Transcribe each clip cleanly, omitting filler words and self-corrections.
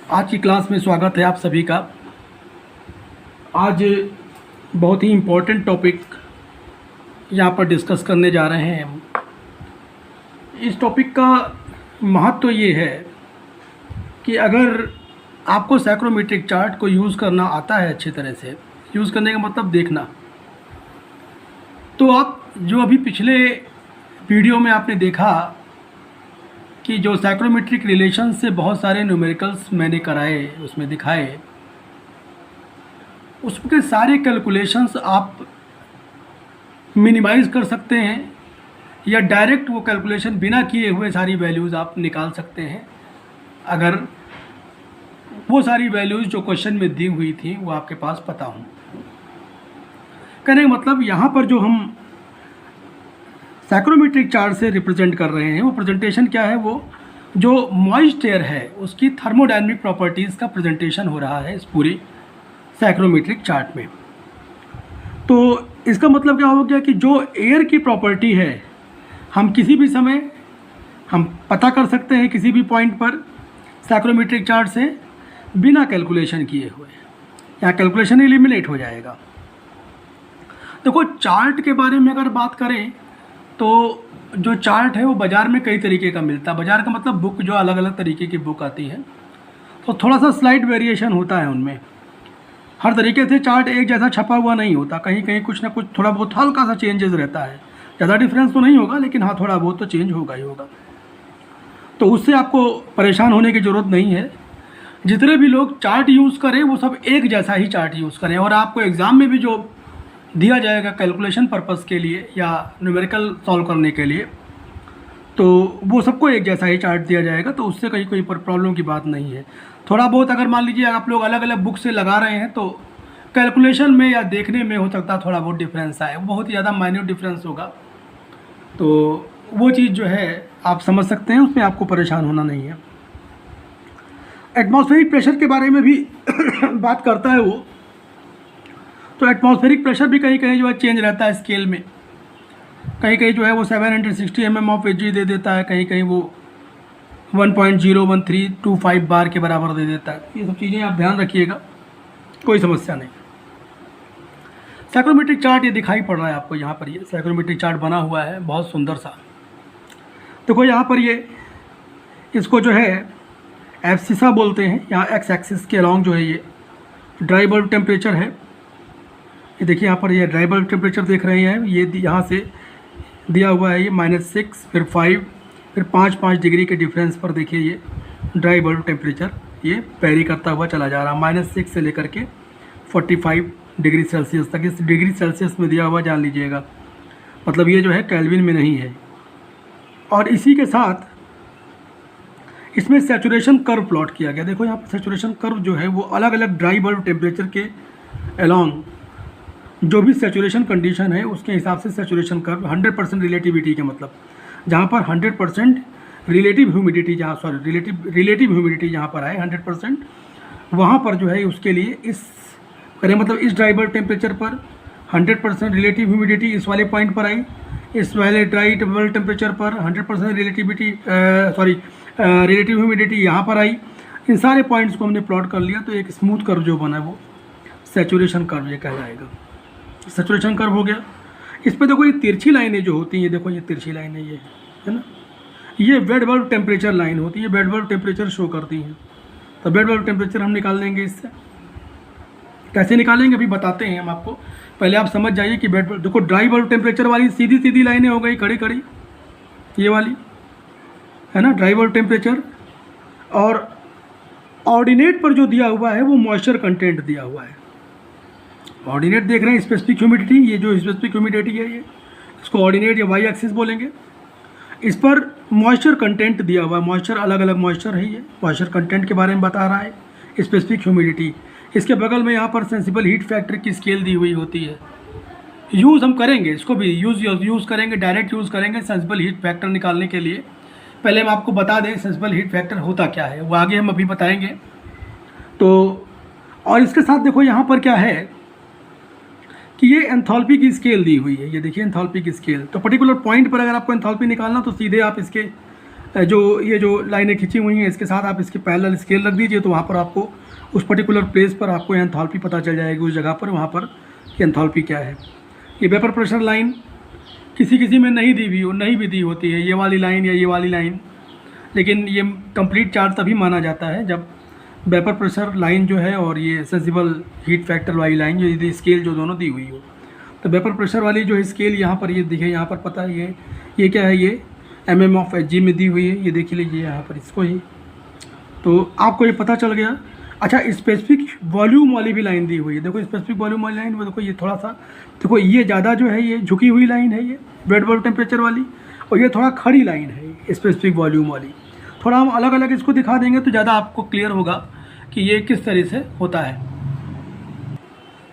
आज की क्लास में स्वागत है आप सभी का। आज बहुत ही इम्पोर्टेंट टॉपिक यहाँ पर डिस्कस करने जा रहे हैं हम। इस टॉपिक का महत्व तो ये है कि अगर आपको साइक्रोमेट्रिक चार्ट को यूज़ करना आता है अच्छी तरह से, यूज़ करने का मतलब देखना, तो आप जो अभी पिछले वीडियो में आपने देखा कि जो साइक्रोमेट्रिक रिलेशन से बहुत सारे न्यूमेरिकल्स मैंने कराए, उसमें दिखाए, उसके सारे कैलकुलेशंस आप मिनिमाइज़ कर सकते हैं या डायरेक्ट वो कैलकुलेशन बिना किए हुए सारी वैल्यूज़ आप निकाल सकते हैं, अगर वो सारी वैल्यूज़ जो क्वेश्चन में दी हुई थी वो आपके पास पता हो। कहने का मतलब यहाँ पर जो हम साइक्रोमेट्रिक चार्ट से रिप्रेजेंट कर रहे हैं वो प्रेजेंटेशन क्या है, वो जो मॉइस्ट एयर है उसकी थर्मोडायनेमिक प्रॉपर्टीज़ का प्रेजेंटेशन हो रहा है इस पूरी साइक्रोमेट्रिक चार्ट में। तो इसका मतलब क्या हो गया कि जो एयर की प्रॉपर्टी है हम किसी भी समय हम पता कर सकते हैं किसी भी पॉइंट पर साइक्रोमेट्रिक चार्ट से बिना कैलकुलेशन किए हुए। यहाँ कैलकुलेशन एलिमिनेट हो जाएगा। देखो चार्ट के बारे में अगर बात करें तो जो चार्ट है वो बाज़ार में कई तरीके का मिलता है। बाज़ार का मतलब बुक, जो अलग अलग तरीके की बुक आती है, तो थोड़ा सा स्लाइट वेरिएशन होता है उनमें। हर तरीके से चार्ट एक जैसा छपा हुआ नहीं होता, कहीं कहीं कुछ ना कुछ थोड़ा बहुत हल्का सा चेंजेस रहता है। ज़्यादा डिफरेंस तो नहीं होगा, लेकिन हाँ थोड़ा बहुत तो चेंज होगा ही होगा। तो उससे आपको परेशान होने की ज़रूरत नहीं है। जितने भी लोग चार्ट यूज़ करें वो सब एक जैसा ही चार्ट यूज़ करें, और आपको एग्ज़ाम में भी जो दिया जाएगा कैलकुलेशन पर्पस के लिए या न्यूमेरिकल सॉल्व करने के लिए, तो वो सबको एक जैसा ही चार्ट दिया जाएगा। तो उससे कहीं कोई प्रॉब्लम की बात नहीं है। थोड़ा बहुत अगर मान लीजिए आप लोग अलग अलग बुक से लगा रहे हैं तो कैलकुलेशन में या देखने में हो सकता है थोड़ा बहुत डिफरेंस आए, बहुत ही ज़्यादा माइन्यूट डिफरेंस होगा। तो वो चीज़ जो है आप समझ सकते हैं, उसमें आपको परेशान होना नहीं है। एटमॉस्फेरिक प्रेशर के बारे में भी बात करता है वो। तो एटमॉस्फेरिक प्रेशर भी कहीं कहीं जो है चेंज रहता है स्केल में। कहीं कहीं जो है वो 760 mm ऑफ एजी दे देता है, कहीं कहीं वो 1.01325 बार के बराबर दे देता है। ये सब चीज़ें आप ध्यान रखिएगा, कोई समस्या नहीं। साइक्रोमेट्रिक चार्ट ये दिखाई पड़ रहा है आपको यहाँ पर, ये साइक्रोमेट्रिक चार्ट बना हुआ है बहुत सुंदर सा। देखो यहाँ पर ये इसको जो है एब्सिसा बोलते हैं। यहाँ एक्स एक्सिस के अलॉन्ग जो है ये ड्राई बल्ब टेम्परेचर है। ये देखिए यहाँ पर ये ड्राई बल्ब टेम्परेचर देख रहे हैं, ये यहाँ से दिया हुआ है ये -6, फिर 5, फिर 5 डिग्री के डिफरेंस पर देखिए ये ड्राई बल्ब टेम्परेचर ये वेरी करता हुआ चला जा रहा है, -6 से लेकर के 45 डिग्री सेल्सियस तक। इस डिग्री सेल्सियस में दिया हुआ जान लीजिएगा, मतलब ये जो है केल्विन में नहीं है। और इसी के साथ इसमें सैचुरेशन कर्व प्लॉट किया गया। देखो यहाँ पर सैचुरेशन कर्व जो है वो अलग अलग ड्राई बल्ब टेम्परेचर के अलॉन्ग जो भी सैचुरेशन कंडीशन है उसके हिसाब से सैचुरेशन कर्व 100% रिलेटिविटी के, मतलब जहाँ पर 100% रिलेटिव ह्यूमिडिटी, जहाँ रिलेटिव ह्यूमिडिटी जहाँ पर आए 100%, वहाँ पर जो है उसके लिए इस करें मतलब इस ड्राई बल्ब टेम्परेचर पर 100% रिलेटिव ह्यूमिडिटी इस वाले पॉइंट पर आई, इस वाले ड्राई बल्ब टेम्परेचर पर 100% रिलेटिव ह्यूमिडिटी यहाँ पर आई। इन सारे पॉइंट्स को हमने प्लॉट कर लिया तो एक स्मूथ कर्व जो बना है वो सैचुरेशन कर्व ये कहलाएगा। सैचुरेशन कर्व हो गया। इस पर देखो ये तिरछी लाइनें जो होती हैं, देखो ये तिरछी लाइनें ये है ना, ये वेट बल्ब टेम्परेचर लाइन होती है, वेट बल्ब टेम्परेचर शो करती हैं। तो वेट बल्ब टेम्परेचर हम निकाल लेंगे। इससे कैसे निकालेंगे अभी बताते हैं हम आपको, पहले आप समझ जाइए कि वेट बल्ब, देखो ड्राई बल्ब टेम्परेचर वाली सीधी सीधी लाइनें हो गई, खड़ी खड़ी ये वाली है ना ड्राई बल्ब टेम्परेचर, और ऑर्डिनेट पर जो दिया हुआ है वो मॉइस्चर कंटेंट दिया हुआ है। ऑर्डिनेट देख रहे हैं स्पेसिफिक ह्यूमिडिटी, ये जो स्पेसिफिक ह्यूमिडिटी है ये इसको ऑर्डिनेट या वाई एक्सिस बोलेंगे। इस पर मॉइस्चर कंटेंट दिया हुआ है, मॉइस्चर अलग अलग मॉइस्चर है, ये मॉइस्चर कंटेंट के बारे में बता रहा है स्पेसिफिक ह्यूमिडिटी। इसके बगल में यहाँ पर सेंसिबल हीट फैक्टर की स्केल दी हुई होती है। यूज़ हम करेंगे इसको भी, यूज़ करेंगे, डायरेक्ट यूज़ करेंगे सेंसिबल हीट फैक्टर निकालने के लिए। पहले हम आपको बता दें सेंसिबल हीट फैक्टर होता क्या है, वो आगे हम अभी बताएंगे। तो और इसके साथ देखो यहाँ पर क्या है कि ये एंथैल्पी की स्केल दी हुई है, ये देखिए एंथैल्पी की स्केल। तो पर्टिकुलर पॉइंट पर अगर आपको एंथैल्पी निकालना तो सीधे आप इसके जो ये जो लाइनें खींची हुई हैं इसके साथ आप इसके पैरेलल स्केल रख दीजिए, तो वहाँ पर आपको उस पर्टिकुलर प्लेस पर आपको एंथैल्पी पता चल जाएगी, उस जगह पर वहाँ पर एंथैल्पी क्या है। ये वेपर प्रेशर लाइन किसी किसी में नहीं दी हुई नहीं भी दी होती है, ये वाली लाइन या ये वाली लाइन, लेकिन ये कंप्लीट चार्ट तभी माना जाता है जब वेपर प्रेशर लाइन जो है और ये सेंसिबल हीट फैक्टर वाली लाइन जो स्केल जो दोनों दी हुई हो। तो वेपर प्रेशर वाली जो है स्केल यहाँ पर ये दिखे, यहाँ पर पता है ये क्या है, ये mm ऑफ Hg में दी हुई है, ये देख लीजिए यहाँ पर इसको ही, तो आपको ये पता चल गया। अच्छा, स्पेसिफिक वॉल्यूम वाली भी लाइन दी हुई है, देखो स्पेसिफिक वॉल्यूम वाली लाइन में देखो ये थोड़ा सा देखो ये ज़्यादा जो है ये झुकी हुई लाइन है, ये वेट बल्ब टेम्परेचर वाली, और ये थोड़ा खड़ी लाइन है स्पेसिफिक वॉल्यूम वाली। थोड़ा हम अलग अलग इसको दिखा देंगे तो ज़्यादा आपको क्लियर होगा कि ये किस तरह से होता है।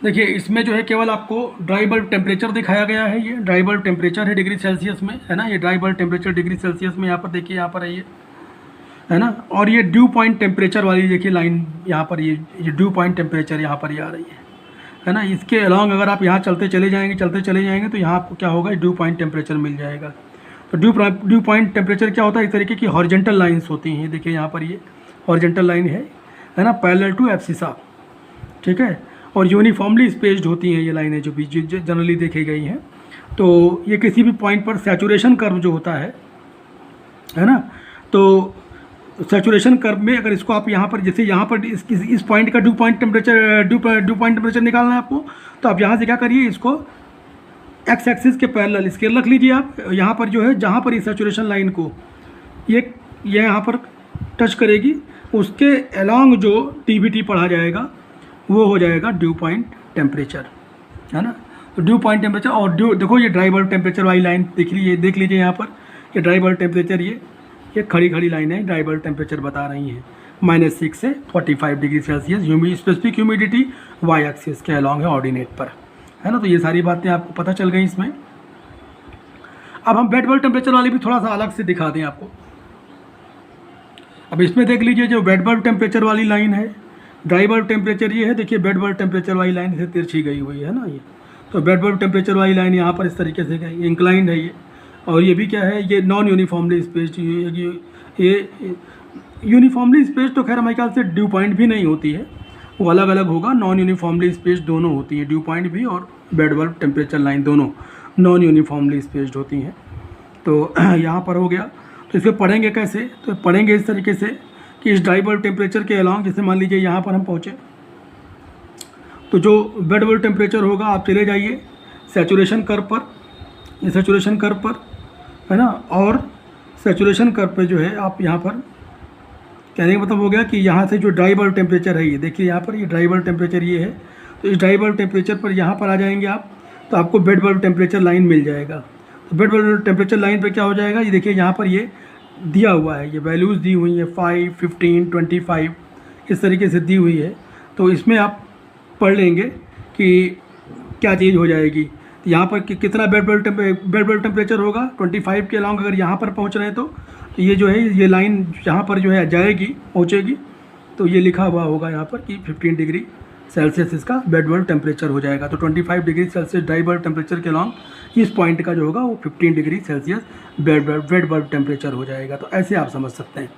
देखिए इसमें जो है केवल आपको ड्राई बल्ब टेम्परेचर दिखाया गया है, ये ड्राई बल्ब टेम्परेचर है डिग्री सेल्सियस में, है ना, ये dry bulb temperature degree Celsius में यहाँ पर देखिए, यहाँ पर है ये, है ना। और ये ड्यू पॉइंट टेम्परेचर वाली देखिए लाइन यहाँ पर, ये ड्यू पॉइंट टेम्परेचर यहाँ पर ये आ रही है ना। इसके अलॉन्ग अगर आप यहाँ चलते चले जाएंगे तो यहाँ आपको क्या होगा, ड्यू पॉइंट टेम्परेचर मिल जाएगा। तो ड्यू पॉइंट टेम्परेचर क्या होता है, इस तरीके की हॉरिजॉन्टल लाइन्स होती हैं, देखिए यहाँ पर ये हॉरिजॉन्टल लाइन है ना, पैरेलल टू एब्सिसा, ठीक है, और यूनिफॉर्मली स्पेस्ड होती हैं ये लाइनें जो भी जनरली देखी गई हैं। तो ये किसी भी पॉइंट पर सैचुरेशन कर्व जो होता है ना, तो सैचुरेशन कर्व में अगर इसको आप यहाँ पर जैसे यहाँ पर इस पॉइंट का ड्यू पॉइंट टेम्परेचर निकालना है आपको, तो आप यहाँ से क्या करिए, इसको एक्स एक्सिस के पैरेलल स्केल रख लीजिए आप, यहाँ पर जो है जहाँ पर इस सैचुरेशन लाइन को ये यहाँ पर टच करेगी, उसके अलॉन्ग जो टीबीटी पढ़ा जाएगा वो हो जाएगा ड्यू पॉइंट टेम्परेचर, है ना। तो ड्यू पॉइंट टेम्परेचर और देखो ये ड्राई बल्ब टेम्परेचर वाली लाइन देख लीजिए यहाँ पर, ये ड्राई बल्ब टेम्परेचर ये खड़ी लाइन है, ड्राई बल्ब टेम्परेचर बता रही हैं -6 से 45 degree Celsius, specific humidity Y axis के अलॉन्ग है ऑर्डिनेट पर, है ना। तो ये सारी बातें आपको पता चल गई इसमें। अब हम वेट बल्ब टेम्परेचर वाली भी थोड़ा सा अलग से दिखा दें आपको। अब इसमें देख लीजिए जो वेट बल्ब टेम्परेचर वाली लाइन है, ड्राई बल्ब टेम्परेचर ये है, देखिए वेट बल्ब टेम्परेचर वाली लाइन से तिरछी गई हुई है ना ये, तो वेट बल्ब टेम्परेचर वाली लाइन यहाँ पर इस तरीके से गई, इंक्लाइंड है ये, और ये भी क्या है, ये नॉन यूनिफॉर्मली स्पेस्ड, ये यूनिफॉर्मली स्पेस्ड तो खैर हमारे ख्याल से ड्यू पॉइंट भी नहीं होती है, वो अलग अलग होगा, नॉन यूनिफॉर्मली स्पेस्ड दोनों होती हैं, ड्यू पॉइंट भी और वेट बल्ब टेम्परेचर लाइन दोनों नॉन यूनिफॉर्मली स्पेस्ड होती हैं। तो यहाँ पर हो गया, तो इसे पढ़ेंगे कैसे, तो पढ़ेंगे इस तरीके से कि इस ड्राई बल्ब टेम्परेचर के अलॉन्ग, जैसे मान लीजिए यहाँ पर हम पहुँचे, तो जो वेट बल्ब टेम्परेचर होगा आप चले जाइए सैचुरेशन कर्व पर, ये सैचुरेशन कर्व पर, है ना, और सैचुरेशन कर्व पे जो है आप यहाँ पर कहने का मतलब हो गया कि यहाँ से जो ड्राई बल्ब टेम्परेचर है ये देखिए यहाँ पर, ये ड्राई बल्ब टेम्परेचर ये है, तो इस ड्राई बल्ब टेम्परेचर पर यहाँ पर आ जाएंगे आप, तो आपको वेट बल्ब टेम्परेचर लाइन मिल जाएगा। तो वेट बल्ब टेम्परेचर लाइन पे क्या हो जाएगा, ये देखिए यहाँ पर ये दिया हुआ है, ये वैल्यूज़ दी हुई है 5, 15, 25 इस तरीके से दी हुई है। तो इसमें आप पढ़ लेंगे कि क्या चीज़ हो जाएगी, यहाँ पर कितना वेट बल्ब टेम्परेचर होगा 25 के अलॉन्ग, अगर यहाँ पर पहुँच रहे हैं तो ये जो है ये लाइन यहाँ पर जो है जाएगी, पहुँचेगी, तो ये लिखा हुआ होगा यहाँ पर कि 15 डिग्री सेल्सियस इसका वेट बल्ब टेम्परेचर हो जाएगा। तो 25 degree Celsius dry bulb temperature के अलॉन्ग इस पॉइंट का जो होगा वो 15 degree Celsius wait bulb temperature हो जाएगा। तो ऐसे आप समझ सकते हैं,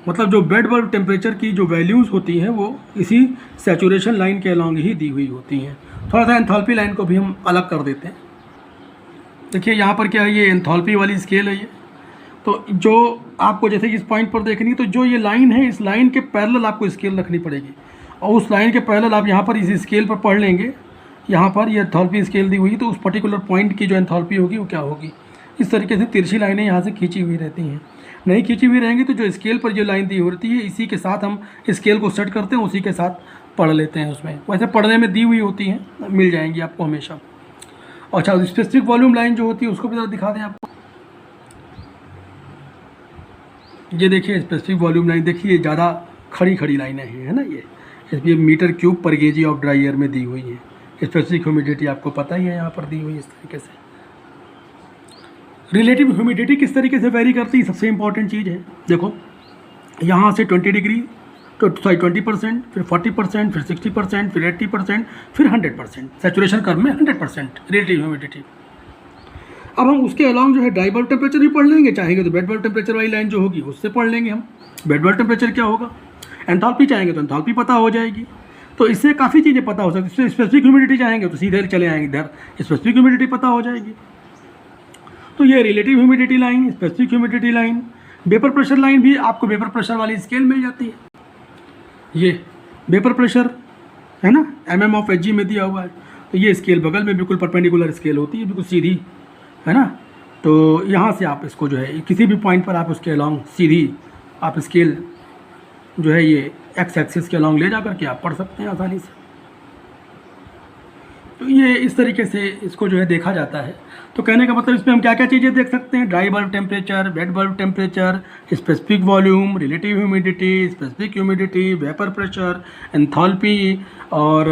मतलब जो वेट बल्ब टेम्परेचर की जो वैल्यूज़ होती हैं वो इसी सैचुरेशन लाइन के अलॉन्ग ही दी हुई होती हैं। थोड़ा सा एंथैल्पी लाइन को भी हम अलग कर देते हैं। देखिए यहाँ पर क्या है, ये एंथैल्पी वाली स्केल है ये, तो जो आपको जैसे इस पॉइंट पर देखनी, तो जो ये लाइन है इस लाइन के पैरेलल आपको स्केल रखनी पड़ेगी, और उस लाइन के पैरेलल आप यहाँ पर इस स्केल पर पढ़ लेंगे, यहाँ पर ये एंथैल्पी स्केल दी हुई, तो उस पर्टिकुलर पॉइंट की जो एंथैल्पी होगी वो क्या होगी। इस तरीके से तिरछी लाइनें यहाँ से खींची हुई रहती हैं, नहीं खींची हुई रहेंगी तो जो स्केल पर जो लाइन दी होती है इसी के साथ हम स्केल को सेट करते हैं, उसी के साथ पढ़ लेते हैं उसमें। वैसे पढ़ने में दी हुई होती हैं, मिल जाएंगी आपको हमेशा। अच्छा, स्पेसिफिक वॉल्यूम लाइन जो होती है उसको भी ज़रा दिखा दें आपको। ये देखिए स्पेसिफिक वॉल्यूम लाइन, देखिए ज़्यादा खड़ी लाइनें हैं, है ना, ये इसलिए मीटर क्यूब पर केजी ऑफ ड्राई एयर में दी हुई है। स्पेसिफिक ह्यूमिडिटी आपको पता ही है यहाँ पर दी हुई इस तरीके से। रिलेटिव ह्यूमिडिटी किस तरीके से वेरी करती है, सबसे इंपॉर्टेंट चीज़ है। देखो यहाँ से 20 डिग्री तो 20%, फिर 40%, फिर 60%, फिर 80%, फिर 100%, सैचुरेशन कर्व में 100% रिलेटिव ह्यूमिडिटी। अब हम उसके अलॉन्ग जो है ड्राई बल्ब टेम्परेचर भी पढ़ लेंगे, चाहेंगे तो वेट बल्ब टेम्परेचर वाली लाइन जो होगी उससे पढ़ लेंगे हम। वेट बल्ब टेम्परेचर क्या होगा, एंथैल्पी चाहेंगे तो एंथैल्पी पता हो जाएगी। तो इससे काफ़ी चीज़ें पता हो सकती है। स्पेसिफिक ह्यूमिडिटी चाहेंगे तो सीधे चले आएंगे इधर, स्पेसिफिक ह्यूमिडिटी पता हो जाएगी। तो ये relative humidity line, specific humidity line, vapour pressure line भी आपको वेपर प्रेशर वाली स्केल मिल जाती है। ये वेपर प्रेशर है ना, mm ऑफ Hg में दिया हुआ है। तो ये स्केल बगल में बिल्कुल परपेंडिकुलर स्केल होती है, बिल्कुल सीधी, है ना। तो यहाँ से आप इसको जो है किसी भी पॉइंट पर आप उसके अलॉन्ग सीधी आप स्केल जो है ये एक्स एक्सिस के अलॉन्ग ले जा करके आप पढ़ सकते हैं आसानी से। तो ये इस तरीके से इसको जो है देखा जाता है। तो कहने का मतलब इसमें हम क्या क्या चीज़ें देख सकते हैं, dry bulb temperature, wait bulb temperature, specific volume, relative humidity, specific humidity, vapour pressure, enthalpy और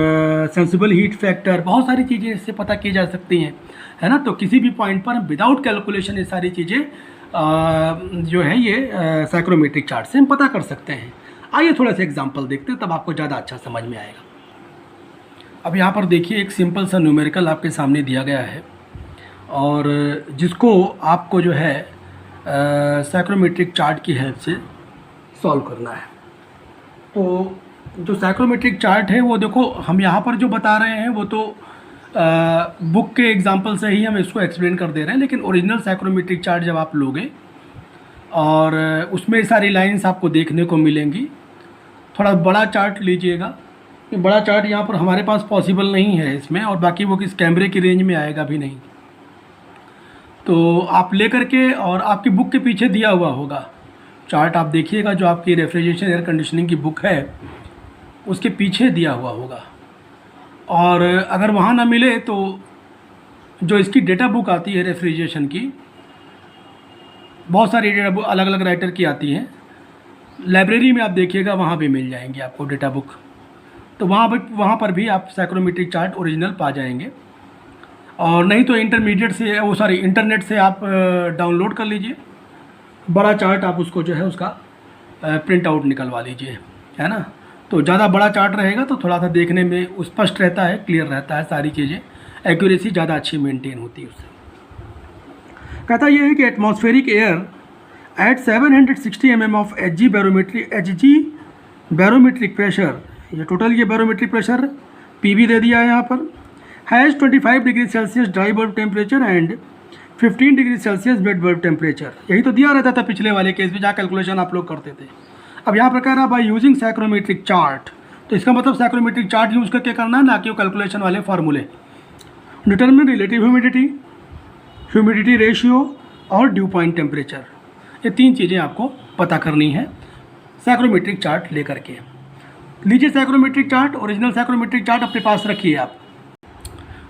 सेंसिबल हीट फैक्टर, बहुत सारी चीज़ें इससे पता की जा सकती हैं, है ना। तो किसी भी पॉइंट पर विदाउट कैलकुलेशन ये सारी चीज़ें जो है ये साइक्रोमेट्रिक चार्ट से हम पता कर सकते हैं। आइए थोड़ा सा एग्जांपल देखते हैं, तब आपको ज़्यादा अच्छा समझ में आएगा। अब यहाँ पर देखिए एक सिंपल सा न्यूमेरिकल आपके सामने दिया गया है और जिसको आपको जो है साइक्रोमेट्रिक चार्ट की हेल्प से सॉल्व करना है। तो जो साइक्रोमेट्रिक चार्ट है वो देखो हम यहाँ पर जो बता रहे हैं वो तो बुक के एग्जांपल से ही हम इसको एक्सप्लेन कर दे रहे हैं, लेकिन ओरिजिनल साइक्रोमेट्रिक चार्ट जब आप लोगे और उसमें सारी लाइंस आपको देखने को मिलेंगी। थोड़ा बड़ा चार्ट लीजिएगा, ये बड़ा चार्ट यहाँ पर हमारे पास पॉसिबल नहीं है इसमें, और बाकी वो किस कैमरे की रेंज में आएगा भी नहीं। तो आप ले करके और आपकी बुक के पीछे दिया हुआ होगा चार्ट, आप देखिएगा जो आपकी रेफ्रिजरेशन एयर कंडीशनिंग की बुक है उसके पीछे दिया हुआ होगा। और अगर वहाँ ना मिले तो जो इसकी डेटा बुक आती है रेफ्रिजरेशन की, बहुत सारी डेटा बुक अलग अलग राइटर की आती हैं, लाइब्रेरी में आप देखिएगा वहाँ भी मिल जाएंगी आपको डेटा बुक। तो वहाँ पर भी आप साइक्रोमेट्रिक चार्ट ओरिजिनल पा जाएंगे, और नहीं तो इंटरनेट से आप डाउनलोड कर लीजिए बड़ा चार्ट, आप उसको जो है उसका प्रिंट आउट निकलवा लीजिए, है ना। तो ज़्यादा बड़ा चार्ट रहेगा तो थोड़ा सा देखने में स्पष्ट रहता है, क्लियर रहता है, सारी चीज़ें एक्यूरेसी ज़्यादा अच्छी मेंटेन होती है उससे। कहता यह है कि atmospheric air at 760 mm of Hg barometric pressure, ये टोटल ये बैरोमेट्रिक प्रेशर PB दे दिया है यहाँ पर, has 25 degree Celsius dry bulb temperature and 15 degree Celsius wait bulb temperature. यही तो दिया रहता था पिछले वाले केस में जहाँ कैलकुलेशन आप लोग करते थे। अब यहाँ पर कह रहा है बाय यूजिंग साइक्रोमेट्रिक चार्ट, तो इसका मतलब साइक्रोमेट्रिक चार्ट यूज़ करके करना है, ना कि कैलकुलेशन वाले फार्मूले। Determine relative humidity, humidity ratio और ड्यू पॉइंट टेम्परेचर, ये तीन चीज़ें आपको पता करनी है साइक्रोमेट्रिक चार्ट लेकर के। लीजिए psychrometric chart, original psychrometric chart अपने पास रखिए आप।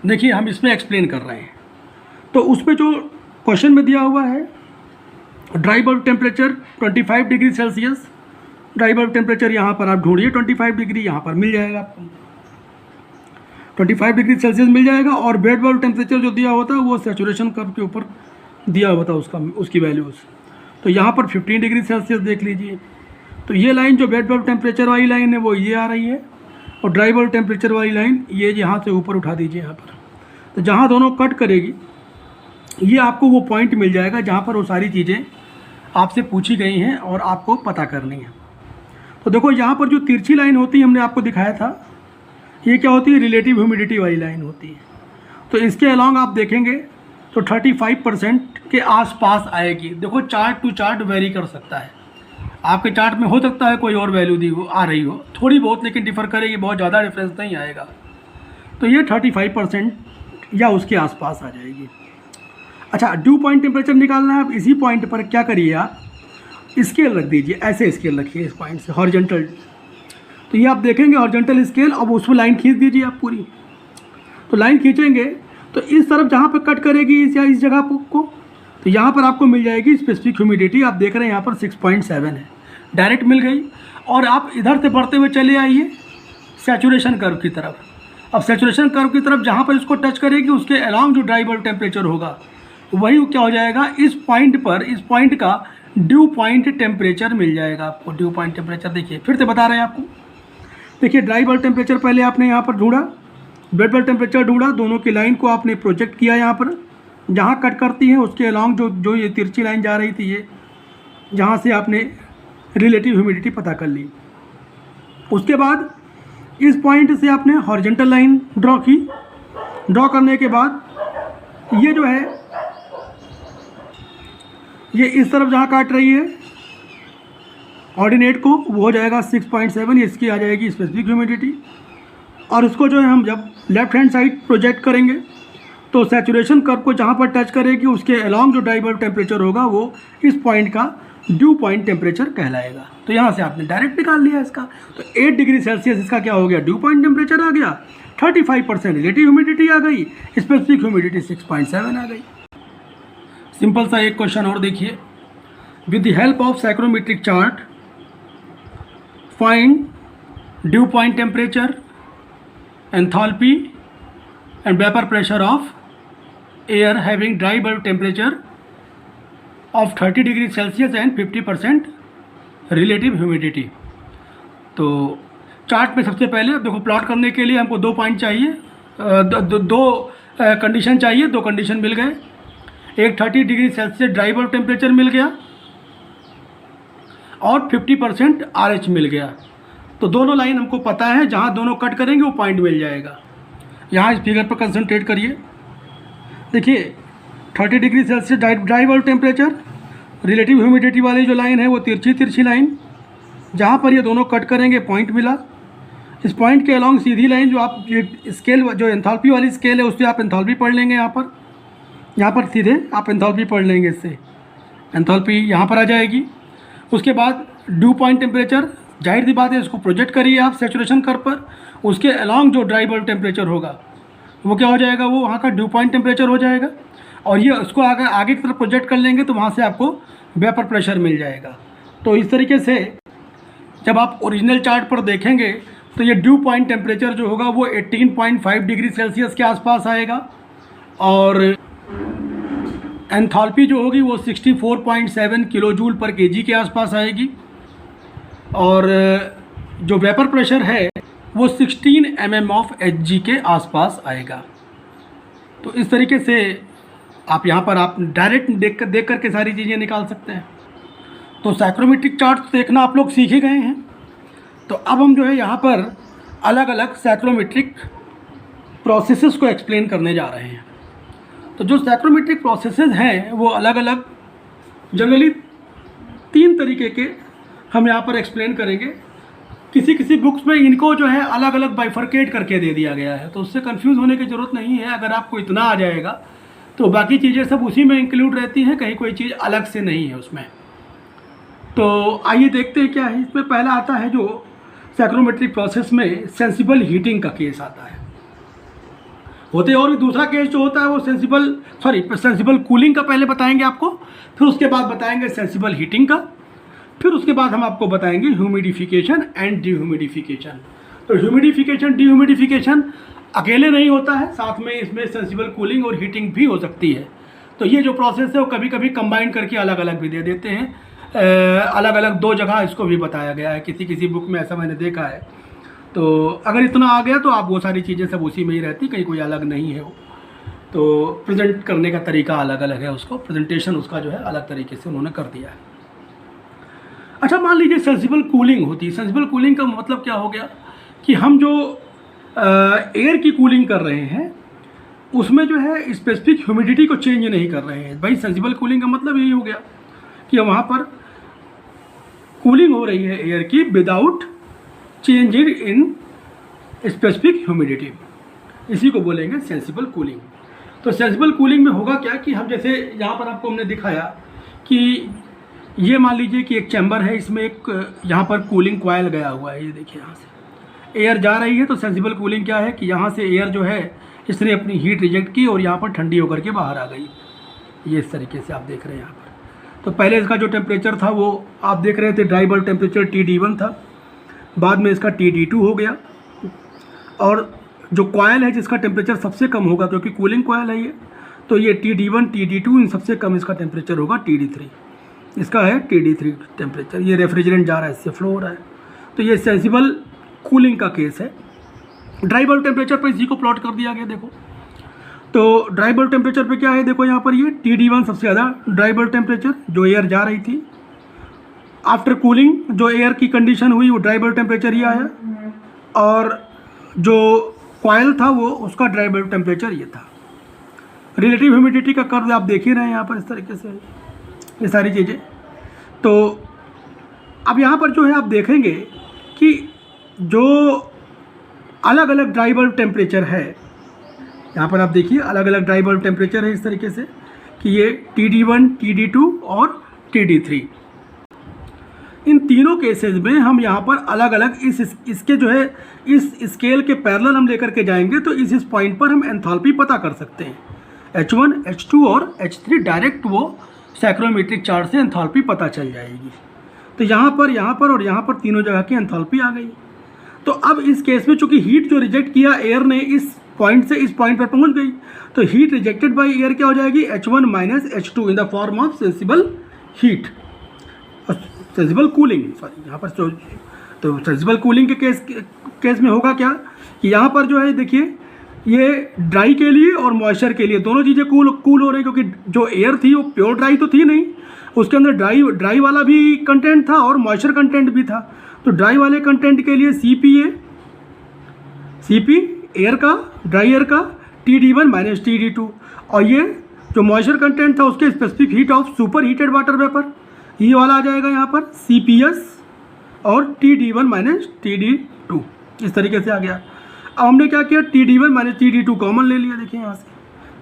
देखिए हम इसमें एक्सप्लेन कर रहे हैं, तो उसमें जो क्वेश्चन में दिया हुआ है dry bulb temperature 25 degree Celsius, dry bulb temperature यहाँ पर आप ढूंढिए 25 डिग्री, यहाँ पर मिल जाएगा आपको 25 डिग्री सेल्सियस मिल जाएगा। और वेट बल्ब टेम्परेचर जो दिया होता है वो सैचुरेशन कर्व के ऊपर दिया होता है उसकी वैल्यूज़, तो यहाँ पर 15 डिग्री सेल्सियस देख लीजिए। तो ये लाइन जो वेट बल्ब टेम्परेचर वाली लाइन है वो ये आ रही है, और ड्राई बल्ब टेम्परेचर वाली लाइन ये यहाँ से ऊपर उठा दीजिए यहाँ पर। तो जहाँ दोनों कट करेगी ये आपको वो पॉइंट मिल जाएगा जहाँ पर वो सारी चीज़ें आपसे पूछी गई हैं और आपको पता करनी है। तो देखो यहाँ पर जो तिरछी लाइन होती है हमने आपको दिखाया था, ये क्या होती है, रिलेटिव ह्यूमिडिटी वाली लाइन होती है। तो इसके अलॉन्ग आप देखेंगे तो 35% के आसपास आएगी। देखो चार्ट टू चार्ट वेरी कर सकता है, आपके चार्ट में हो सकता है कोई और वैल्यू दी हो, आ रही हो थोड़ी बहुत, लेकिन डिफ़र करेगी, बहुत ज़्यादा डिफरेंस नहीं आएगा। तो ये 35% या उसके आसपास आ जाएगी। अच्छा, ड्यू पॉइंट टेम्परेचर निकालना है। आप इसी पॉइंट पर क्या करिए, आप स्केल रख दीजिए, ऐसे स्केल रखिए इस पॉइंट से हॉरिजॉन्टल। तो ये आप देखेंगे हॉरिजॉन्टल स्केल, अब उसमें लाइन खींच दीजिए आप पूरी। तो लाइन खींचेंगे तो इस तरफ जहाँ पर कट करेगी इस जगह को, तो यहाँ पर आपको मिल जाएगी स्पेसिफिक ह्यूमिडिटी। आप देख रहे हैं यहाँ पर 6.7 है, डायरेक्ट मिल गई। और आप इधर से बढ़ते हुए चले आइए सैचुरेशन कर्व की तरफ। अब सैचुरेशन कर्व की तरफ जहाँ पर इसको टच करेगी उसके अलॉन्ग जो ड्राई बल्ब टेम्परेचर होगा वही क्या हो जाएगा, इस पॉइंट का ड्यू पॉइंट टेम्परेचर मिल जाएगा आपको। ड्यू पॉइंट टेम्परेचर देखिए, फिर से बता रहे हैं आपको। देखिए ड्राई बल्ब टेम्परेचर पहले आपने यहाँ पर ढूंढा, वेट बल्ब टेम्परेचर ढूंढा, दोनों की लाइन को आपने प्रोजेक्ट किया यहाँ पर जहाँ कट करती है उसके अलॉन्ग जो ये तिरछी लाइन जा रही थी, ये जहाँ से आपने रिलेटिव ह्यूमिडिटी पता कर ली। उसके बाद इस पॉइंट से आपने हॉरिजॉन्टल लाइन ड्रॉ की। ड्रॉ करने के बाद ये जो है ये इस तरफ जहाँ काट रही है ऑर्डिनेट को, वो हो जाएगा 6.7, ये इसकी आ जाएगी स्पेसिफिक ह्यूमिडिटी। और इसको जो है हम जब लेफ्ट हैंड साइड प्रोजेक्ट करेंगे तो सैचुरेशन कर्व को जहाँ पर टच करेगी उसके अलॉन्ग जो ड्राई बल्ब टेम्परेचर होगा वो इस पॉइंट का ड्यू पॉइंट टेम्परेचर कहलाएगा। तो यहाँ से आपने डायरेक्ट निकाल लिया इसका। तो 8 डिग्री सेल्सियस इसका क्या हो गया, ड्यू पॉइंट टेम्परेचर आ गया, 35% रिलेटिव ह्यूमिडिटी आ गई, स्पेसिफिक ह्यूमिडिटी 6.7 आ गई। सिंपल सा एक क्वेश्चन और देखिए, with the help of psychrometric chart find due point temperature, enthalpy and vapour pressure of air having dry bulb temperature of 30 degree Celsius and 50% relative humidity. तो chart में सबसे पहले देखो, प्लॉट करने के लिए हमको 2 पॉइंट चाहिए, दो कंडीशन चाहिए, 2 कंडीशन मिल गए। एक 30 degree Celsius dry bulb temperature मिल गया और 50% RH मिल गया। तो दोनों लाइन हमको पता है, जहाँ दोनों कट करेंगे वो पॉइंट मिल जाएगा। यहाँ इस फिगर पर कंसंट्रेट करिए। देखिए 30 degree Celsius dry bulb temperature, relative humidity वाली जो लाइन है वो तिरछी लाइन, जहाँ पर ये दोनों कट करेंगे पॉइंट मिला। इस पॉइंट के अलॉन्ग सीधी लाइन, जो आप ये स्केल जो एंथैल्पी वाली स्केल है उससे आप एंथैल्पी पढ़ लेंगे। यहाँ पर सीधे आप एंथैल्पी पढ़ लेंगे, इससे एंथैल्पी यहाँ पर आ जाएगी। उसके बाद ड्यू पॉइंट टेम्परेचर, जाहिर सी बात है इसको प्रोजेक्ट करिए आप सैचुरेशन कर्व पर, उसके अलॉन्ग जो ड्राई बल्ब टेम्परेचर होगा वो क्या हो जाएगा, वो वहाँ का ड्यू पॉइंट टेम्परेचर हो जाएगा। और ये उसको आगे की तरफ प्रोजेक्ट कर लेंगे तो वहाँ से आपको वेपर प्रेशर मिल जाएगा। तो इस तरीके से जब आप ओरिजिनल चार्ट पर देखेंगे तो ये ड्यू पॉइंट टेम्परेचर जो होगा वो 18.5 डिग्री सेल्सियस के आसपास आएगा और एंथैल्पी जो होगी वो 64.7 किलो जूल पर केजी के आसपास आएगी और जो वेपर प्रेशर है वो 16 mm ऑफ Hg के आसपास आएगा। तो इस तरीके से आप यहाँ पर आप डायरेक्ट देख करके सारी चीज़ें निकाल सकते हैं। तो साइक्रोमेट्रिक चार्ट देखना आप लोग सीख ही गए हैं। तो अब हम जो है यहाँ पर अलग अलग साइक्रोमेट्रिक प्रोसेसेस को एक्सप्लेन करने जा रहे हैं। तो जो साइक्रोमेट्रिक प्रोसेसेस हैं वो अलग अलग जनरली 3 तरीके के हम यहाँ पर एक्सप्लेन करेंगे। किसी बुक्स में इनको जो है अलग अलग बाइफरकेट करके दे दिया गया है, तो उससे कंफ्यूज होने की ज़रूरत नहीं है। अगर आपको इतना आ जाएगा तो बाकी चीज़ें सब उसी में इंक्लूड रहती हैं, कहीं कोई चीज़ अलग से नहीं है उसमें। तो आइए देखते हैं क्या है। इसमें पहला आता है जो साइक्रोमेट्रिक प्रोसेस में सेंसिबल हीटिंग का केस आता है होते, और दूसरा केस जो होता है वो सेंसिबल कूलिंग का पहले बताएंगे आपको, फिर उसके बाद बताएंगे सेंसिबल हीटिंग का, फिर उसके बाद हम आपको बताएंगे ह्यूमिडिफिकेशन एंड डिह्यूमिडिफिकेशन। तो ह्यूमिडिफिकेशन डिह्यूमिडिफिकेशन अकेले नहीं होता है, साथ में इसमें सेंसिबल कूलिंग और हीटिंग भी हो सकती है। तो ये जो प्रोसेस है वो कभी कभी कंबाइन करके अलग अलग भी दे देते हैं। अलग अलग 2 जगह इसको भी बताया गया है, किसी बुक में ऐसा मैंने देखा है। तो अगर इतना आ गया तो आप वो सारी चीज़ें सब उसी में ही रहती, कहीं कोई अलग नहीं है वो। तो प्रेजेंट करने का तरीका अलग अलग है, उसको प्रेजेंटेशन उसका जो है अलग तरीके से उन्होंने कर दिया है। अच्छा, मान लीजिए सेंसिबल कूलिंग होती है। सेंसिबल कूलिंग का मतलब क्या हो गया कि हम जो एयर की कूलिंग कर रहे हैं उसमें जो है स्पेसिफिक ह्यूमिडिटी को चेंज नहीं कर रहे हैं। भाई सेंसिबल कूलिंग का मतलब यही हो गया कि वहाँ पर कूलिंग हो रही है एयर की without change in specific humidity, इसी को बोलेंगे सेंसिबल कूलिंग। तो सेंसिबल कूलिंग में होगा क्या कि हम जैसे यहाँ पर आपको हमने दिखाया कि ये मान लीजिए कि एक चैम्बर है, इसमें एक यहाँ पर कूलिंग कॉइल गया हुआ है। ये देखिए यहाँ से एयर जा रही है। तो सेंसिबल कूलिंग क्या है कि यहाँ से एयर जो है इसने अपनी हीट रिजेक्ट की और यहाँ पर ठंडी होकर के बाहर आ गई। ये इस तरीके से आप देख रहे हैं यहाँ पर। तो पहले इसका जो टेम्परेचर था वो आप देख रहे थे ड्राई बल्ब टेम्परेचर TD1 था, बाद में इसका TD2 हो गया और जो कॉइल है जिसका टेम्परेचर सबसे कम होगा क्योंकि कूलिंग कॉइल है ये, तो ये TD1 TD2 इन सबसे कम इसका टेम्परेचर होगा TD3। इसका है TD3 टेम्परेचर। ये रेफ्रिजरेंट जा रहा है, इससे फ्लो हो रहा है। तो ये सेंसिबल कूलिंग का केस है। ड्राई बल्ब टेम्परेचर पर इसी को प्लॉट कर दिया गया। देखो तो ड्राई बल्ब टेम्परेचर पे क्या है, देखो यहाँ पर ये TD1 सबसे ज़्यादा ड्राई बल्ब टेम्परेचर, जो एयर जा रही थी। आफ्टर कूलिंग जो एयर की कंडीशन हुई वो ड्राई बल्ब टेम्परेचर ही आया, और जो कॉयल था वो उसका ड्राई बल्ब टेम्परेचर ये था। रिलेटिव ह्यूमिडिटी का कर्व आप देख ही रहे हैं यहाँ पर इस तरीके से ये सारी चीज़ें। तो अब यहाँ पर जो है आप देखेंगे कि जो अलग अलग ड्राई बल्ब टेम्परेचर है, यहाँ पर आप देखिए अलग अलग ड्राई बल्ब टेम्परेचर है इस तरीके से कि ये TD1, TD2 और TD3। इन तीनों केसेस में हम यहाँ पर अलग अलग इसके जो है इस स्केल के पैरेलल हम लेकर के जाएंगे, तो इस पॉइंट पर हम एंथैल्पी पता कर सकते हैं। H1, H2 और H3 डायरेक्ट वो साइक्रोमेट्रिक चार्ट से एंथैल्पी पता चल जाएगी। तो यहाँ पर और यहाँ पर तीनों जगह की एंथैल्पी आ गई। तो अब इस केस में चूंकि हीट जो रिजेक्ट किया एयर ने इस पॉइंट से इस पॉइंट पर पहुँच गई, तो हीट रिजेक्टेड बाय एयर क्या हो जाएगी, H1 minus H2 in the form of sensible heat, sensible cooling, sorry यहाँ पर तो सेंसिबल कूलिंग के केस में होगा क्या कि यहाँ पर जो है देखिए ये ड्राई के लिए और मॉइस्चर के लिए दोनों चीज़ें कूल हो रही हैं, क्योंकि जो एयर थी वो प्योर ड्राई तो थी नहीं, उसके अंदर ड्राई वाला भी कंटेंट था और मॉइस्चर कंटेंट भी था। तो ड्राई वाले कंटेंट के लिए CP एयर का, ड्राई एयर का, TD1 माइनस TD2, और ये जो मॉइस्चर कंटेंट था उसके specific heat of super heated water vapour, ये वाला आ जाएगा यहाँ पर CPS और TD1 माइनस TD2 इस तरीके से आ गया। अब हमने क्या किया, TD1 माइनस TD2 कॉमन ले लिया, देखिए यहाँ से,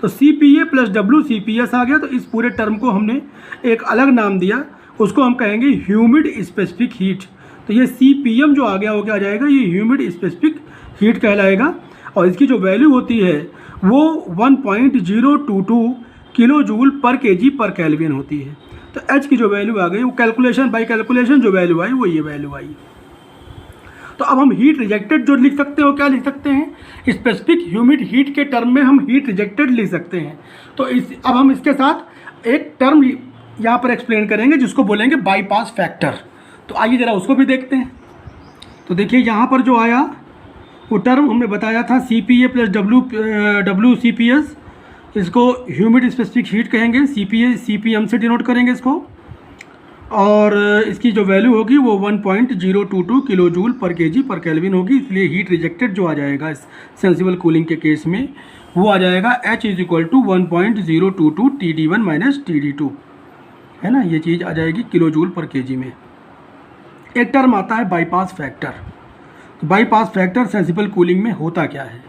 तो CPA प्लस WCPS आ गया। तो इस पूरे टर्म को हमने एक अलग नाम दिया, उसको हम कहेंगे ह्यूमिड स्पेसिफिक हीट। तो ये CPM जो आ गया वो क्या आ जाएगा, ये ह्यूमिड स्पेसिफिक हीट कहलाएगा, और इसकी जो वैल्यू होती है वो 1.022 किलो जूल पर kg पर केल्विन होती है। तो H की जो वैल्यू आ गई वो कैलकुलेशन जो वैल्यू आई वो ये वैल्यू आई। तो अब हम हीट रिजेक्टेड जो लिख सकते हैं वो क्या लिख सकते हैं, स्पेसिफिक ह्यूमिड हीट के टर्म में हम हीट रिजेक्टेड लिख सकते हैं। तो अब हम इसके साथ एक टर्म यहाँ पर एक्सप्लेन करेंगे जिसको बोलेंगे बाईपास फैक्टर। तो आइए ज़रा उसको भी देखते हैं। तो देखिए यहाँ पर जो आया वो टर्म हमने बताया था CPA प्लस WCPS, इसको ह्यूमिड स्पेसिफिक हीट कहेंगे, CPM से डिनोट करेंगे इसको, और इसकी जो वैल्यू होगी वो 1.022 किलो जूल पर kg पर केल्विन होगी। इसलिए हीट रिजेक्टेड जो आ जाएगा इस सेंसिबल कूलिंग के केस में वो आ जाएगा H is equal to 1.022 TD1 minus TD2, है ना, ये चीज़ आ जाएगी किलो जूल पर kg में। एक टर्म आता है बाईपास फैक्टर। तो बाईपास फैक्टर सेंसिबल कूलिंग में होता क्या है,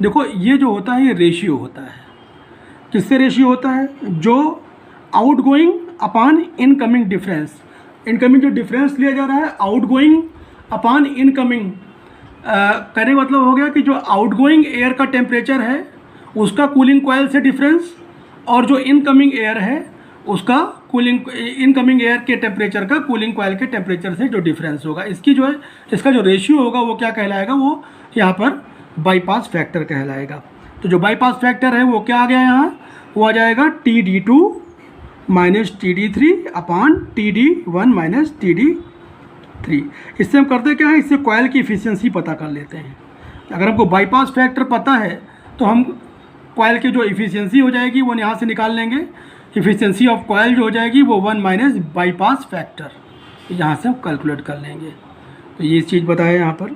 देखो ये जो होता है ये रेशियो होता है। किससे रेशियो होता है, जो outgoing upon incoming difference, incoming जो डिफरेंस लिया जा रहा है आउटगोइंग अपॉन इनकमिंग, कहने का मतलब हो गया कि जो आउटगोइंग एयर का टेम्परेचर है उसका कूलिंग कॉइल से डिफरेंस, और जो इनकमिंग एयर है उसका इनकमिंग एयर के टेम्परेचर का कूलिंग कॉइल के टेम्परेचर से जो डिफरेंस होगा, इसकी जो है इसका जो रेशियो होगा वो क्या कहलाएगा, वो यहाँ पर बाईपास फैक्टर कहलाएगा। तो जो बाईपास फैक्टर है वो क्या आ गया यहाँ, वो आ जाएगा TD2 minus TD3 upon TD1 minus TD3। इससे हम करते क्या है, इससे कॉइल की इफ़िशियंसी पता कर लेते हैं। अगर हमको बाईपास फैक्टर पता है तो हम कॉइल की जो इफ़िशियंसी हो जाएगी वो यहाँ से निकाल लेंगे। इफ़िशियंसी ऑफ कॉइल जो हो जाएगी वो 1 माइनस बाईपास फैक्टर, यहाँ से हम कैलकुलेट कर लेंगे। तो ये चीज़ बताया यहाँ पर।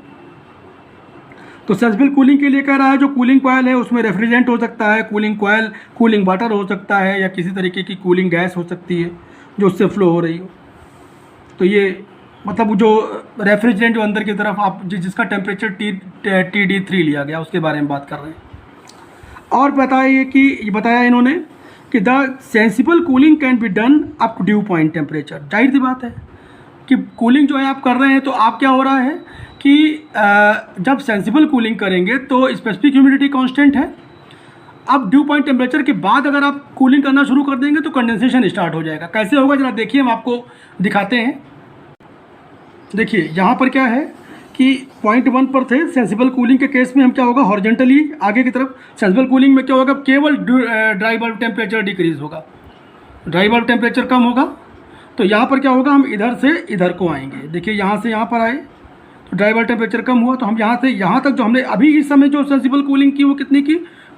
तो सेंसिबल कूलिंग के लिए कह रहा है जो कूलिंग कॉइल है उसमें रेफ्रिजरेंट हो सकता है, कूलिंग कॉइल कूलिंग वाटर हो सकता है, या किसी तरीके की कूलिंग गैस हो सकती है जो उससे फ्लो हो रही हो। तो ये मतलब जो रेफ्रिजरेंट जो अंदर की तरफ आप जिसका टेम्परेचर TD3 लिया गया उसके बारे में बात कर रहे हैं। और बताया इन्होंने कि the sensible cooling can be done up to dew point temperature. जाहिर सी बात है कि कूलिंग जो है आप कर रहे हैं, तो आप क्या हो रहा है कि जब सेंसिबल कूलिंग करेंगे तो स्पेसिफिक ह्यूमिडिटी कांस्टेंट है। अब ड्यू पॉइंट टेम्परेचर के बाद अगर आप कूलिंग करना शुरू कर देंगे तो कंडेंसेशन स्टार्ट हो जाएगा। कैसे होगा जरा देखिए, हम आपको दिखाते हैं। देखिए यहाँ पर क्या है कि पॉइंट 1 पर थे सेंसिबल कूलिंग के केस में हम क्या होगा, हॉरिजॉन्टली आगे की तरफ। सेंसिबल कूलिंग में क्या होगा, केवल ड्राई बल्ब टेम्परेचर डिक्रीज होगा, ड्राई बल्ब टेम्परेचर कम होगा। तो यहाँ पर क्या होगा, हम इधर से इधर को आएंगे। देखिए यहाँ से यहाँ पर आए तो ड्राई बल्ब टेम्परेचर कम हुआ, तो हम यहाँ से यहाँ तक जो हमने अभी इस समय जो सेंसिबल कूलिंग की वो कितनी की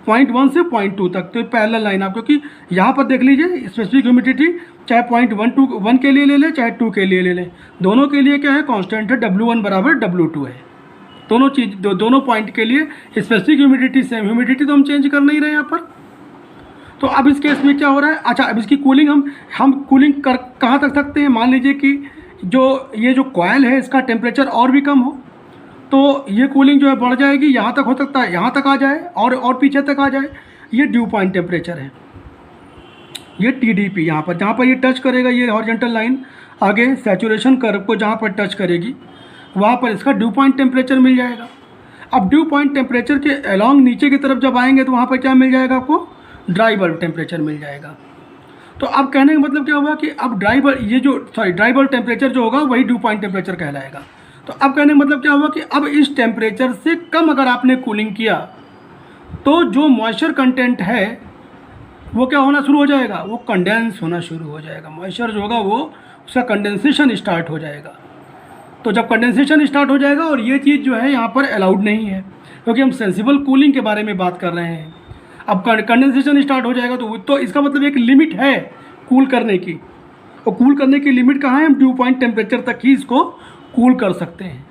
0.1 से 0.2 तक, तो पैरेलल लाइन आप, क्योंकि यहाँ पर देख लीजिए स्पेसिफिक ह्यूमिडिटी चाहे 0.1 के लिए ले लें चाहे 2 के लिए ले लें, दोनों के लिए क्या है कांस्टेंट है, W1 बराबर W2 है। दोनों चीज दोनों पॉइंट के लिए स्पेसिफिक ह्यूमिडिटी सेम, ह्यूमिडिटी तो हम चेंज कर नहीं रहे यहाँ पर। तो अब इस केस में क्या हो रहा है, अच्छा अब इसकी कूलिंग हम कूलिंग कर कहाँ तक सकते हैं, मान लीजिए कि ये जो कॉयल है इसका टेम्परेचर और भी कम हो, तो ये कूलिंग जो है बढ़ जाएगी, यहाँ तक हो सकता है यहाँ तक आ जाए और पीछे तक आ जाए। ये ड्यू पॉइंट टेम्परेचर है, ये TDP यहाँ पर, जहाँ पर ये टच करेगा ये हॉरिजॉन्टल लाइन आगे सैचुरेशन कर्व को जहाँ पर टच करेगी वहाँ पर इसका ड्यू पॉइंट टेम्परेचर मिल जाएगा। अब ड्यू पॉइंट टेम्परेचर के अलोंग नीचे की तरफ जब आएंगे तो वहाँ पर क्या मिल जाएगा आपको, ड्राई बल्ब टेम्परेचर मिल जाएगा। तो अब कहने का मतलब क्या हुआ कि अब ड्राई बल्ब टेम्परेचर जो होगा वही ड्यू पॉइंट टेम्परेचर कहलाएगा। तो अब कहने का मतलब क्या हुआ कि अब इस टेम्परेचर से कम अगर आपने कूलिंग किया तो जो मॉइस्चर कंटेंट है वो क्या होना शुरू हो जाएगा, वो कंडेंस होना शुरू हो जाएगा। मॉइस्चर जो होगा वो उसका कंडेंसेशन स्टार्ट हो जाएगा। तो जब कंडेंसेशन स्टार्ट हो जाएगा, और ये चीज़ जो है यहाँ पर अलाउड नहीं है क्योंकि हम सेंसिबल कूलिंग के बारे में बात कर रहे हैं। अब कंडेंसेशन स्टार्ट हो जाएगा तो इसका मतलब एक लिमिट है कूल करने की, और कूल करने की लिमिट कहाँ है, हम ड्यू पॉइंट टेम्परेचर तक ही इसको कूल कर सकते हैं।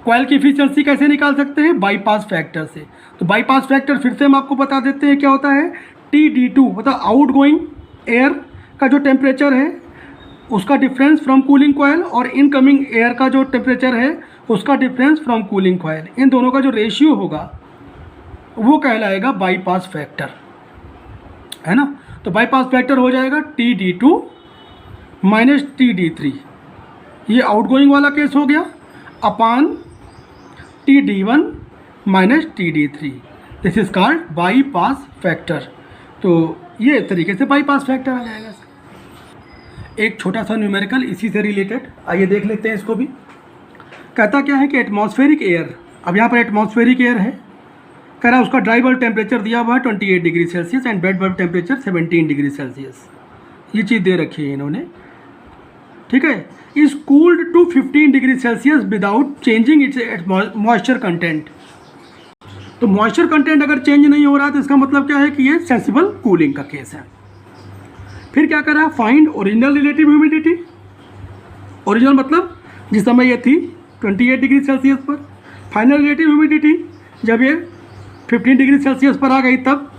कॉइल की एफिशिएंसी कैसे निकाल सकते हैं, बाईपास फैक्टर से। तो बाईपास फैक्टर फिर से हम आपको बता देते हैं क्या होता है, TD2 मतलब आउट गोइंग एयर का जो टेम्परेचर है उसका डिफरेंस फ्रॉम कूलिंग कॉइल, और इनकमिंग एयर का जो टेम्परेचर है उसका डिफरेंस फ्रॉम कूलिंग कॉइल, इन दोनों का जो रेशियो होगा वो कहलाएगा बाईपास फैक्टर, है ना। तो बाईपास फैक्टर हो जाएगा TD2 माइनस TD3, ये आउटगोइंग वाला केस हो गया, अपान TD1 minus TD3, this is called bypass factor. तो ये तरीके से बाईपास फैक्टर आ जाएगा। एक छोटा सा न्यूमेरिकल इसी से रिलेटेड, आइए देख लेते हैं इसको भी। कहता क्या है कि एटमॉस्फेरिक एयर, अब यहाँ पर एटमॉस्फेरिक एयर है, कह रहा है उसका ड्राई बल्ब टेम्परेचर दिया हुआ है 28 degree Celsius and wet bulb temperature 17 degree Celsius, ये चीज़ दे रखी है इन्होंने, ठीक है। Is cooled to 15 degree Celsius without changing its moisture content. तो मॉइस्चर कंटेंट अगर चेंज नहीं हो रहा तो इसका मतलब क्या है कि ये सेंसिबल कूलिंग का केस है। फिर क्या कर रहा है, find original relative humidity. Original मतलब जिस समय ये थी 28 डिग्री सेल्सियस पर, फाइनल रिलेटिव ह्यूमिडिटी जब ये 15 डिग्री सेल्सियस पर आ गई तब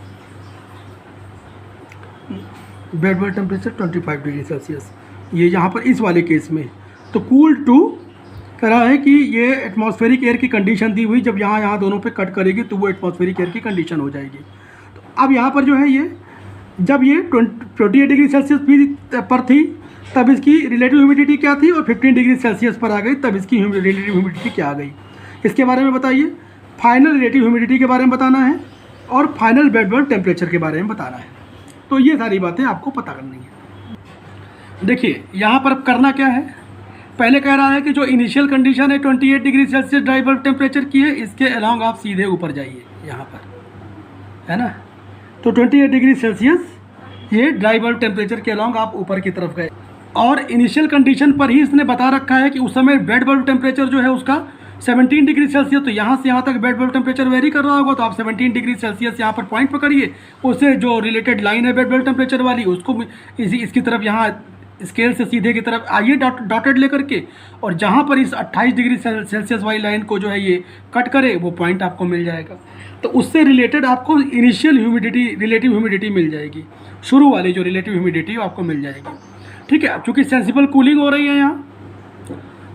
bed bulb temperature 25 degree Celsius, ये यहाँ पर इस वाले केस में। तो कूल्ड टू कह रहा है कि ये एटमॉस्फेरिक एयर की कंडीशन दी हुई, जब यहाँ दोनों पे कट करेगी तो वो एटमॉस्फेरिक एयर की कंडीशन हो जाएगी। तो अब यहाँ पर जो है ये जब ये 28 डिग्री सेल्सियस पर थी तब इसकी रिलेटिव ह्यूमिडिटी क्या थी, और 15 डिग्री सेल्सियस पर आ गई तब इसकी रिलेटिव ह्यूमिडिटी क्या आ गई, इसके बारे में बताइए। फाइनल रिलेटिव ह्यूमिडिटी के बारे में बताना है और फाइनल बेड बल्ब टेम्परेचर के बारे में बताना है। तो ये सारी बातें आपको पता करनी है। देखिए यहाँ पर करना क्या है, पहले कह रहा है कि जो इनिशियल कंडीशन है 28 degree Celsius dry bulb temperature की है, इसके अलोंग आप सीधे ऊपर जाइए यहाँ पर, है ना। तो 28 डिग्री सेल्सियस ये ड्राई बल्ब टेम्परेचर के अलोंग आप ऊपर की तरफ गए, और इनिशियल कंडीशन पर ही इसने बता रखा है कि उस समय बेड बल्ब टेम्परेचर जो है उसका 17 डिग्री सेल्सियस। तो यहाँ से यहाँ तक बेड बल्ब टेम्परेचर वेरी कर रहा होगा, तो आप 17 डिग्री सेल्सियस यहाँ पर पॉइंट पकड़िए, उससे जो रिलेटेड लाइन है बेड बल्ब टेम्परेचर वाली उसको इसकी तरफ यहाँ स्केल से सीधे की तरफ आइए डॉटेड लेकर के, और जहाँ पर इस 28 डिग्री सेल्सियस वाली लाइन को जो है ये कट करे वो पॉइंट आपको मिल जाएगा। तो उससे रिलेटेड आपको इनिशियल ह्यूमिडिटी रिलेटिव ह्यूमिडिटी मिल जाएगी, शुरू वाली जो रिलेटिव ह्यूमिडिटी आपको मिल जाएगी, ठीक है। अब चूँकि सेंसिबल कूलिंग हो रही है यहाँ,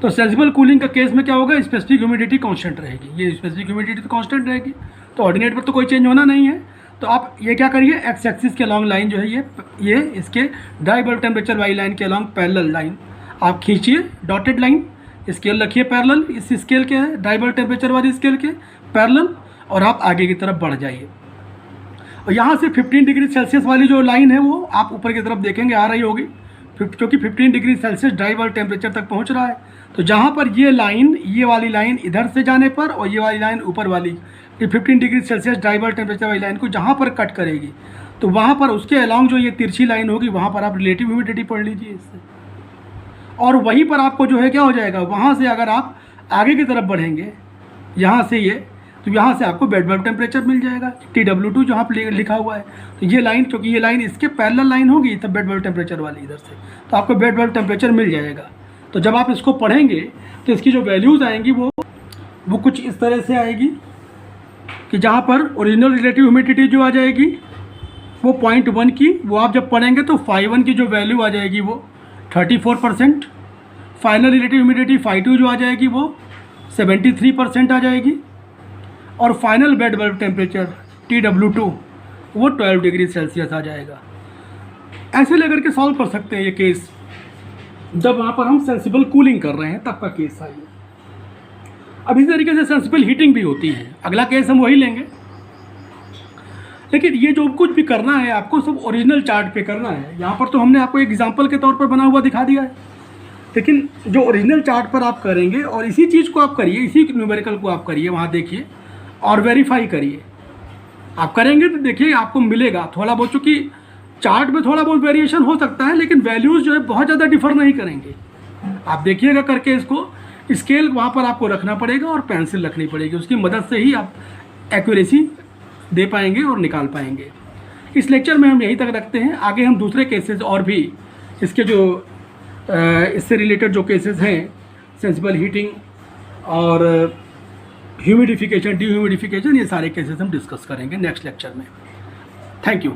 तो सेंसिबल कूलिंग का केस में क्या होगा, स्पेसिफिक ह्यूमिडिटी कांस्टेंट रहेगी, ये स्पेसिफिक ह्यूमिडिटी तो कांस्टेंट रहेगी, तो ऑर्डिनेट पर तो कोई चेंज होना नहीं है। तो आप ये क्या करिए, एक्स एक्सिस के लॉन्ग लाइन जो है ये इसके ड्राई बल्ब टेम्परेचर वाली लाइन के लॉन्ग पैरेलल लाइन आप खींचिए, डॉटेड लाइन, स्केल रखिए पैरेलल, इस स्केल के है ड्राई बल्ब टेम्परेचर वाली स्केल के पैरेलल, और आप आगे की तरफ बढ़ जाइए। और यहाँ से 15 डिग्री सेल्सियस वाली जो लाइन है वो आप ऊपर की तरफ देखेंगे आ रही होगी, क्योंकि 15 degree Celsius dry bulb temperature तक पहुँच रहा है। तो जहाँ पर ये वाली लाइन इधर से जाने पर, और ये वाली लाइन ऊपर वाली 15 degree Celsius dry bulb temperature वाली लाइन को जहाँ पर कट करेगी, तो वहाँ पर उसके अलोंग जो ये तिरछी लाइन होगी वहाँ पर आप रिलेटिव ह्यूमिडिटी पढ़ लीजिए इससे, और वहीं पर आपको जो है क्या हो जाएगा, वहाँ से अगर आप आगे की तरफ बढ़ेंगे यहाँ से ये, तो यहाँ से आपको बेड वेल टेम्परेचर मिल जाएगा, TW2 जहाँ पर लिखा हुआ है। तो ये लाइन, क्योंकि ये लाइन इसके पैरेलल लाइन होगी तब बेड वेल टेम्परेचर वाली इधर से, तो आपको बेड वेल टेम्परेचर मिल जाएगा। तो जब आप इसको पढ़ेंगे तो इसकी जो वैल्यूज़ आएंगी वो कुछ इस तरह से आएगी कि जहाँ पर ओरिजिनल रिलेटिव ह्यूमिडिटी जो आ जाएगी वो 0.1 की, वो आप जब पढ़ेंगे तो ϕ1 की जो वैल्यू आ जाएगी वो 34%, फाइनल रिलेटिव ह्यूमिडिटी ϕ2 जो आ जाएगी वो 73% आ जाएगी, और final bed well temperature TW2 वो 12 डिग्री सेल्सियस आ जाएगा। ऐसे लेकर के सॉल्व कर सकते हैं ये केस, जब वहाँ पर हम सेंसिबल कूलिंग कर रहे हैं तब का केस है। अब इसी तरीके से सेंसिबल हीटिंग भी होती है, अगला केस हम वही लेंगे। लेकिन ये जो कुछ भी करना है आपको सब ओरिजिनल चार्ट पे करना है। यहाँ पर तो हमने आपको एक एग्जांपल के तौर पर बना हुआ दिखा दिया है, लेकिन जो ओरिजिनल चार्ट पर आप करेंगे और इसी चीज़ को आप करिए, इसी न्यूमेरिकल को आप करिए, वहाँ देखिए और वेरीफाई करिए। आप करेंगे तो देखिए आपको मिलेगा थोड़ा बहुत, चूँकि चार्ट में थोड़ा बहुत वेरिएशन हो सकता है लेकिन वैल्यूज़ जो है बहुत ज़्यादा डिफर नहीं करेंगे। आप देखिएगा करके इसको, स्केल वहाँ पर आपको रखना पड़ेगा और पेंसिल रखनी पड़ेगी, उसकी मदद से ही आप एक्यूरेसी दे पाएंगे और निकाल पाएंगे। इस लेक्चर में हम यहीं तक रखते हैं। आगे हम दूसरे केसेस और भी इसके जो इससे रिलेटेड जो केसेस हैं, सेंसिबल हीटिंग और ह्यूमिडिफिकेशन, डीह्यूमिडिफिकेशन, ये सारे केसेस हम डिस्कस करेंगे नेक्स्ट लेक्चर में। Thank you.